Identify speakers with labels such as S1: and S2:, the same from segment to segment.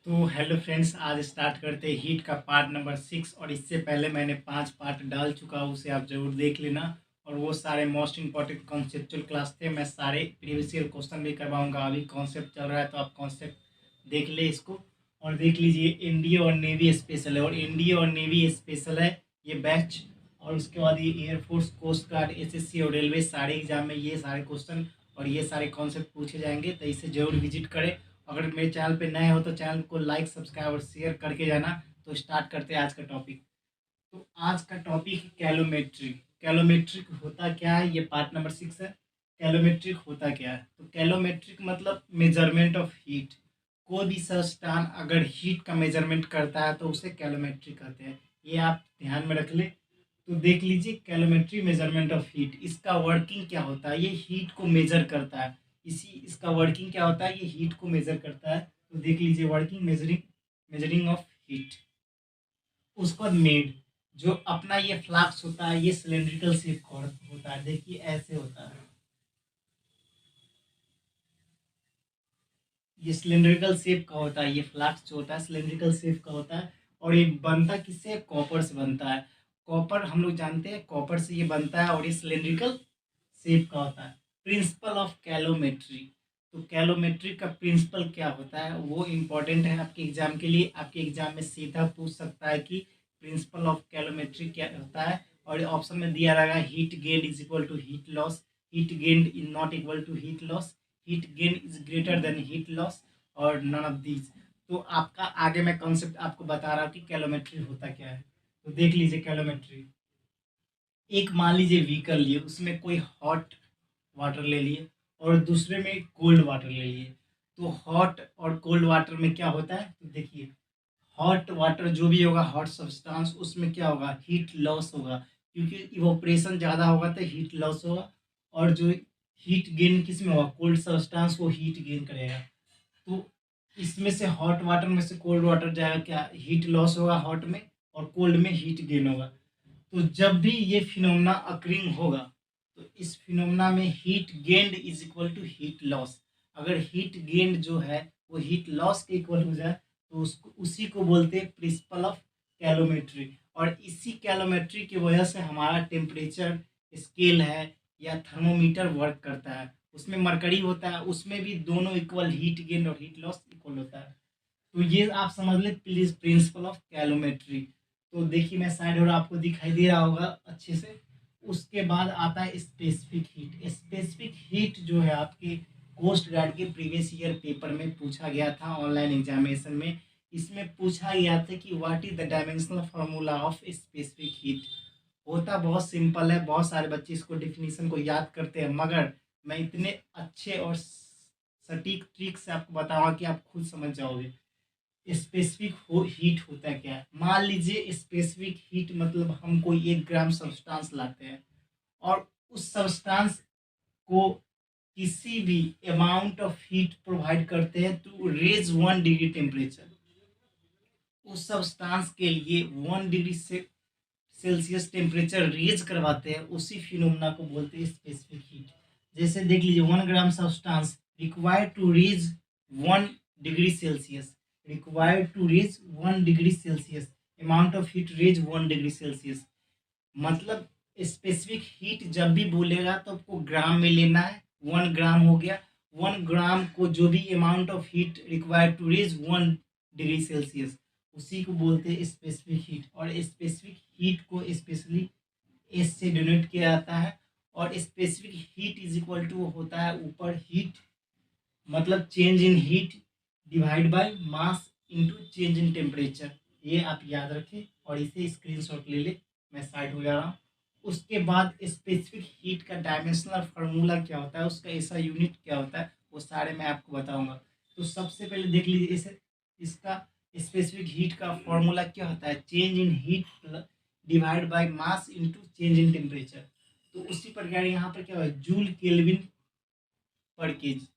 S1: तो hello friends, आज start करते हैं हीट का पार्ट नंबर 6। और इससे पहले मैंने 5 पार्ट डाल चुका हूँ, उसे आप ज़रूर देख लेना। और वो सारे मोस्ट इंपॉर्टेंट कॉन्सेप्चुअल क्लास थे। मैं सारे प्रीवियस ईयर क्वेश्चन भी करवाऊंगा। अभी कॉन्सेप्ट चल रहा है तो आप कॉन्सेप्ट देख ले इसको। और देख लीजिए, एनडीए और नेवी स्पेशल है, और एनडीए और नेवी स्पेशल है ये बैच। और उसके बाद ये एयरफोर्स, कोस्ट गार्ड, एसएससी और रेलवे सारे एग्जाम में ये सारे क्वेश्चन और ये सारे कॉन्सेप्ट पूछे जाएंगे, तो इसे जरूर विजिट करें। अगर मेरे चैनल पे नए हो तो चैनल को लाइक, सब्सक्राइब और शेयर करके जाना। तो स्टार्ट करते हैं आज का टॉपिक। तो आज का टॉपिक कैलोमेट्रिक। कैलोमेट्रिक होता क्या है, ये पार्ट नंबर 6 है। कैलोमेट्रिक होता क्या है, तो कैलोमेट्रिक मतलब मेजरमेंट ऑफ हीट। कोई भी संस्थान अगर हीट का मेजरमेंट करता है तो उसे कैलोमेट्रिक कहते हैं। ये आप ध्यान में रख ले। तो देख लीजिए, कैलोमेट्री मेजरमेंट ऑफ हीट, इसका वर्किंग क्या होता है। ये हीट को मेजर करता है। इसका वर्किंग क्या होता है, ये हीट को मेजर करता है। तो देख लीजिए, working, measuring, measuring of heat. उसके बाद मेड, जो अपना ये फ्लास्क होता है, ये सिलेंड्रिकल शेप का होता है। देखिए ऐसे होता है, ये सिलेंड्रिकल शेप का होता है। ये फ्लास्क जो होता है सिलेंड्रिकल शेप का होता है। और ये बनता किससे, कॉपर से बनता है। कॉपर हम लोग जानते हैं, कॉपर से ये बनता है और ये सिलेंड्रिकल शेप का होता है। प्रिंसिपल ऑफ कैलोमेट्री, तो कैलोमेट्री का प्रिंसिपल क्या होता है वो इम्पोर्टेंट है आपके एग्जाम के लिए। आपके एग्जाम में सीधा पूछ सकता है कि प्रिंसिपल ऑफ कैलोमेट्री क्या होता है। और ऑप्शन में दिया रहेगा, heat gain is equal to heat loss, heat gain is not equal to heat loss, heat gain is greater than heat loss, और नन ऑफ दीज। तो आपका आगे मैं कॉन्सेप्ट आपको बता रहा हूँ कि कैलोमेट्री होता क्या है। तो देख लीजिए कैलोमेट्री। एक मान लीजिए व्हीकल लिए, उसमें कोई हॉट वाटर ले लिए और दूसरे में कोल्ड वाटर ले लिए। तो हॉट और कोल्ड वाटर में क्या होता है, तो देखिए, हॉट वाटर जो भी होगा, हॉट सब्सटेंस, उसमें क्या होगा, हीट लॉस होगा। क्योंकि इवोपरेशन ज़्यादा होगा तो हीट लॉस होगा। और जो हीट गेन किस में होगा, कोल्ड सब्सटेंस वो हीट गेन करेगा। तो इसमें से हॉट वाटर में से कोल्ड वाटर जाएगा, क्या हीट लॉस होगा हॉट में, और कोल्ड में हीट गेन होगा। तो जब भी ये फिनोमेना अकरिंग होगा, तो इस फिनोमेना में heat gained is equal to heat loss. अगर हीट गेन्ड जो है वो हीट लॉस के इक्वल हो जाए, तो उसको उसी को बोलते हैं प्रिंसिपल ऑफ कैलोमेट्री। और इसी कैलोमेट्री की वजह से हमारा टेम्परेचर स्केल है या थर्मोमीटर वर्क करता है। उसमें मरकरी होता है, उसमें भी दोनों इक्वल, हीट गेन और हीट लॉस इक्वल होता है। तो ये आप समझ ले प्लीज, प्रिंसिपल ऑफ कैलोमेट्री। तो देखिए, मैं साइड और आपको दिखाई दे रहा होगा अच्छे से। उसके बाद आता है स्पेसिफिक हीट। स्पेसिफिक हीट जो है आपके कोस्ट गार्ड के प्रीवियस ईयर पेपर में पूछा गया था, ऑनलाइन एग्जामिनेशन में। इसमें पूछा गया था कि what is the dimensional formula of specific heat. होता बहुत सिंपल है, बहुत सारे बच्चे इसको डिफिनीशन को याद करते हैं, मगर मैं इतने अच्छे और सटीक ट्रिक से आपको बताऊंगा कि आप खुद समझ जाओगे। स्पेसिफिक हीट होता क्या है। मान लीजिए स्पेसिफिक हीट मतलब हम कोई 1 ग्राम सब्सटेंस लाते हैं और उस सब्सटेंस को किसी भी अमाउंट ऑफ हीट प्रोवाइड करते हैं टू रेज 1 डिग्री टेम्परेचर। उस सब्सटेंस के लिए 1 डिग्री से सेल्सियस टेम्परेचर रेज करवाते हैं, उसी फिनोमेना को बोलते हैं स्पेसिफिक हीट। जैसे देख लीजिए, 1 gram substance required to raise 1 degree Celsius, required to raise 1 degree Celsius, amount of heat raise 1 degree Celsius. मतलब स्पेसिफिक हीट जब भी बोलेगा तो आपको ग्राम में लेना है। 1 ग्राम हो गया, 1 ग्राम को जो भी amount of heat required to raise 1 degree Celsius, उसी को बोलते हैं स्पेसिफिक हीट। और स्पेसिफिक हीट को स्पेशली एस से डिनोट किया जाता है। और specific heat is equal to होता है ऊपर हीट, मतलब change in heat divide by mass into change in temperature. ये आप याद रखें और इसे स्क्रीनशॉट ले ले। मैं साइड हो जा रहा हूँ। उसके बाद स्पेसिफिक हीट का डायमेंशनल फार्मूला क्या होता है, उसका ऐसा यूनिट क्या होता है, वो सारे मैं आपको बताऊंगा। तो सबसे पहले देख लीजिए, इसे इसका स्पेसिफिक हीट का फॉर्मूला क्या होता है, change in heat divide by mass into change in temperature. तो उसी प्रकार यहाँ पर क्या होगा, जूल केल्विन पर केजी,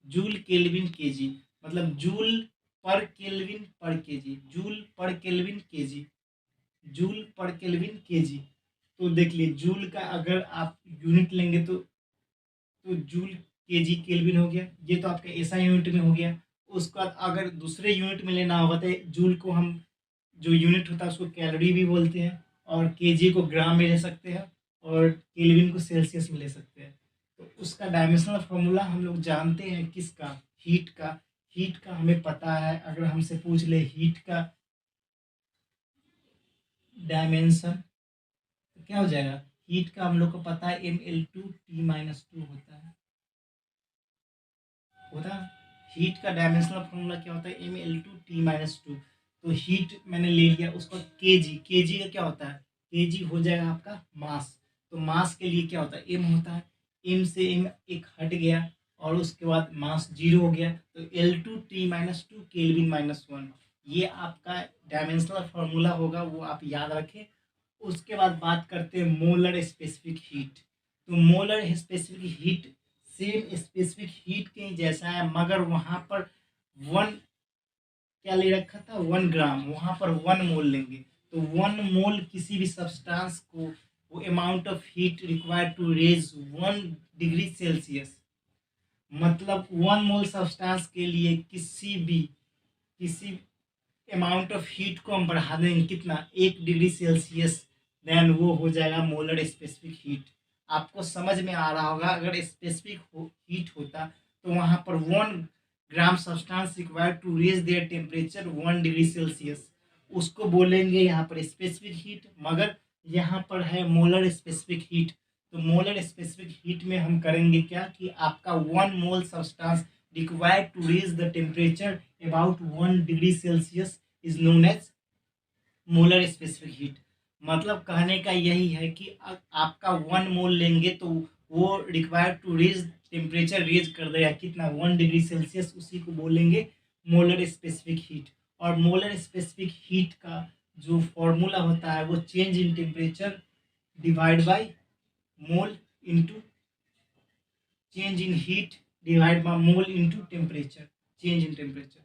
S1: जूल केल्विन केजी, मतलब जूल पर केल्विन पर केजी, जूल पर केल्विन केजी, जूल पर केल्विन केजी। तो देख लिए, जूल का अगर आप यूनिट लेंगे तो जूल केजी केल्विन हो गया, ये तो आपका एसआई यूनिट में हो गया। उसके बाद अगर दूसरे यूनिट में लेना होगा तो जूल को हम जो यूनिट होता है उसको कैलोरी भी बोलते हैं, और केजी को ग्राम में ले सकते हैं, और केल्विन को सेल्सियस में ले सकते हैं। तो उसका डायमेंशनल फार्मूला हम लोग जानते हैं किसका, हीट का। हीट का हमें पता है, अगर हमसे पूछ ले हीट का डायमेंशन तो क्या हो जाएगा, हीट का हम लोग को पता है mL2T-2 होता है। हीट का डायमेंशनल फार्मूला क्या होता है, mL2T-2। तो हीट मैंने ले लिया, उसको केजी, केजी का क्या होता है, केजी हो जाएगा आपका मास। तो मास के लिए क्या होता है, एम होता है, एम से एम एक हट गया और उसके बाद मास 0 हो गया, तो L2T-2 केल्विन -1। ये आपका डायमेंशनल फार्मूला होगा, वो आप याद रखें। उसके बाद बात करते हैं मोलर स्पेसिफिक हीट। तो molar specific heat same specific heat के ही जैसा है, मगर वहाँ पर वन क्या ले रखा था, 1 ग्राम, वहाँ पर 1 मोल लेंगे। तो 1 मोल किसी भी सब्सटेंस को, वो amount of heat required to raise 1 degree Celsius, मतलब 1 मोल सब्सटेंस के लिए किसी अमाउंट ऑफ हीट को हम बढ़ा देंगे कितना, 1 डिग्री सेल्सियस, देन वो हो जाएगा मोलर स्पेसिफिक हीट। आपको समझ में आ रहा होगा, अगर स्पेसिफिक हीट होता तो वहाँ पर 1 gram substance required to raise their temperature 1 degree Celsius, उसको बोलेंगे यहाँ पर स्पेसिफिक हीट। मगर यहाँ पर है मोलर स्पेसिफिक हीट। तो मोलर स्पेसिफिक हीट में हम करेंगे क्या कि आपका 1 mole substance required to raise the temperature about 1 degree Celsius is known as molar specific heat. मतलब कहने का यही है कि आपका 1 मोल लेंगे तो वो required to raise temperature raise कर देगा कितना, 1 डिग्री सेल्सियस, उसी को बोलेंगे मोलर स्पेसिफिक हीट। और मोलर स्पेसिफिक हीट का जो फॉर्मूला होता है वो change in temperature divide by mole into change in heat divide by mole into temperature, change in temperature.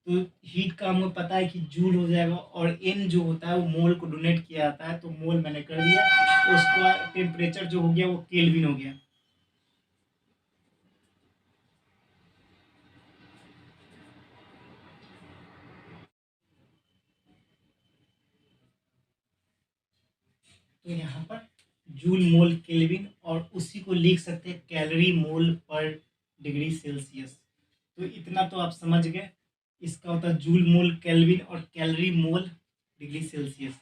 S1: तो हीट का हमको पता है कि जूल हो जाएगा, और एन जो होता है वो मोल को डोनेट किया जाता है, तो मोल मैंने कर दिया। उसका टेम्परेचर जो हो गया वो केल्विन हो गया। तो यहाँ पर जूल मोल केल्विन, और उसी को लिख सकते हैं कैलोरी मोल पर डिग्री सेल्सियस। तो इतना तो आप समझ गए, इसका होता है जूल मोल केल्विन और कैलोरी मोल डिग्री सेल्सियस।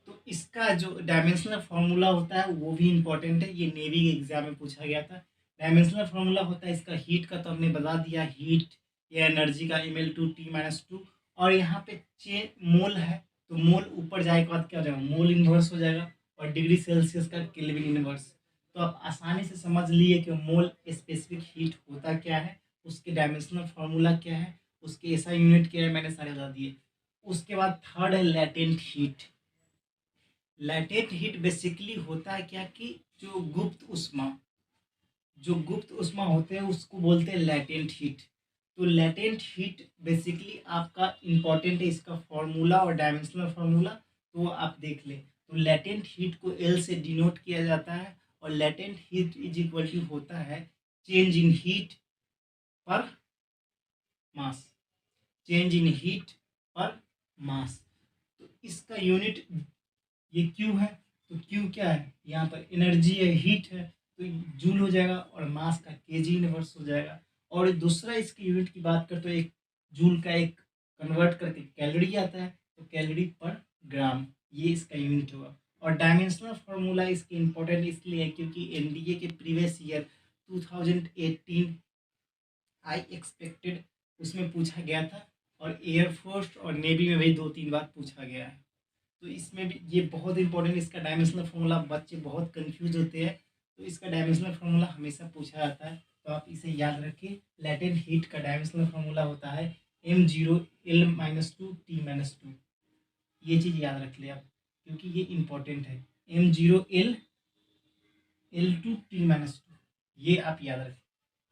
S1: तो इसका जो डायमेंशनल फार्मूला होता है वो भी इम्पोर्टेंट है, ये नेवी के एग्जाम में पूछा गया था। डायमेंशनल फार्मूला होता है इसका हीट का, तो हमने बता दिया, हीट या एनर्जी का mL2T-2। और यहाँ पे मोल है, तो मोल ऊपर जाए के बाद क्या हो जाएगा, मोल इन्वर्स हो जाएगा, और डिग्री सेल्सियस का केल्विन इन्वर्स। तो आप आसानी से समझ लिए कि मोल स्पेसिफिक हीट होता क्या है, उसके डायमेंशनल फार्मूला क्या है, उसके ऐसा यूनिट क्या है, मैंने सारे बता दिए। उसके बाद थर्ड है latent heat. Latent heat basically होता है क्या कि जो गुप्त उष्मा होते हैं उसको बोलते हैं लैटेंट हीट। तो लैटेंट हीट बेसिकली आपका इम्पोर्टेंट है, इसका फॉर्मूला और डायमेंशनल फार्मूला तो आप देख ले। तो लैटेंट हीट को एल से डिनोट किया जाता है, और latent heat is equal to होता है चेंज इन हीट पर मास, चेंज इन हीट पर मास। तो इसका यूनिट ये क्यू है, तो क्यू क्या है, यहाँ पर एनर्जी है, हीट है, तो जूल हो जाएगा, और मास का केजी इनवर्स हो जाएगा। और दूसरा इसकी यूनिट की बात करते तो एक जूल का एक कन्वर्ट करके कैलोरी आता है, तो कैलोरी पर ग्राम, ये इसका यूनिट होगा। और डायमेंशनल फार्मूला इसके इम्पोर्टेंट इसलिए है क्योंकि एनडीए के प्रीवियस ईयर 2018 आई एक्सपेक्टेड उसमें पूछा गया था, और एयरफोर्स और नेवी में भी 2-3 बार पूछा गया है। तो इसमें भी ये बहुत इंपॉर्टेंट, इसका डायमेंशनल फार्मूला बच्चे बहुत कंफ्यूज होते हैं, तो इसका डायमेंशनल फार्मूला हमेशा पूछा जाता है, तो आप इसे याद रखिए। लैटेंट हीट का डायमेंशनल फार्मूला होता है m0L-2T-2। ये चीज़ याद रख ले आप, क्योंकि ये इंपॉर्टेंट है। m0L-L2T-2, ये आप याद रखें।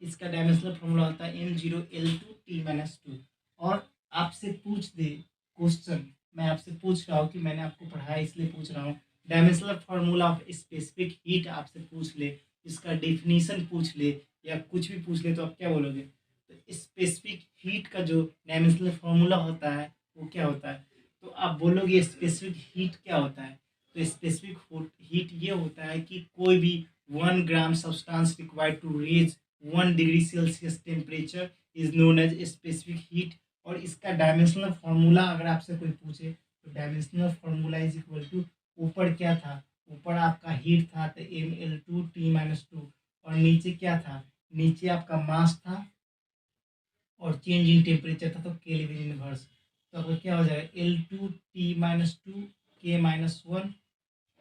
S1: इसका डायमेंशनल फार्मूला होता है m0L2T-2। और आपसे पूछ दे क्वेश्चन, मैं आपसे पूछ रहा हूँ कि मैंने आपको पढ़ाया इसलिए पूछ रहा हूँ, dimensional formula of specific heat आपसे पूछ ले, इसका डेफिनेशन पूछ ले, या कुछ भी पूछ ले, तो आप क्या बोलोगे, तो स्पेसिफिक हीट का जो डायमेंशनल फार्मूला होता है वो क्या होता है? तो आप बोलोगे स्पेसिफिक हीट क्या होता है? तो स्पेसिफिक हीट ये होता है कि कोई भी 1 gram substance required to reach 1 degree Celsius temperature is known as specific heat. और इसका डायमेंशनल फार्मूला अगर आपसे कोई पूछे तो dimensional formula is equal to, ऊपर क्या था? ऊपर आपका हीट था तो mL2T-2, और नीचे क्या था? नीचे आपका मास था और चेंज इन टेम्परेचर था तो केल्विन इनवर्स। तो आपका क्या हो जाएगा? L2T-2 K-1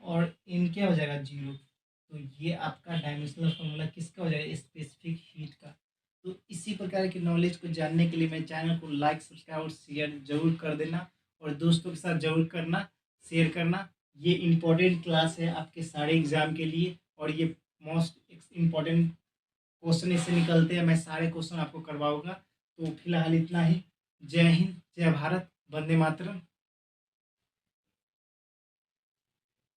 S1: और इन क्या हो जाएगा? 0। तो ये आपका डायमेंशनल फार्मूला किसका हो जाएगा? स्पेसिफिक हीट का। तो इसी प्रकार के नॉलेज को जानने के लिए मेरे चैनल को लाइक, सब्सक्राइब और शेयर जरूर कर देना, और दोस्तों के साथ जरूर करना, शेयर करना। ये इम्पोर्टेंट क्लास है आपके सारे एग्जाम के लिए, और ये मोस्ट इम्पोर्टेंट क्वेश्चन इससे निकलते हैं। मैं सारे क्वेश्चन आपको करवाऊंगा। तो फिलहाल इतना ही। जय हिंद, जय भारत, वंदे मातरम।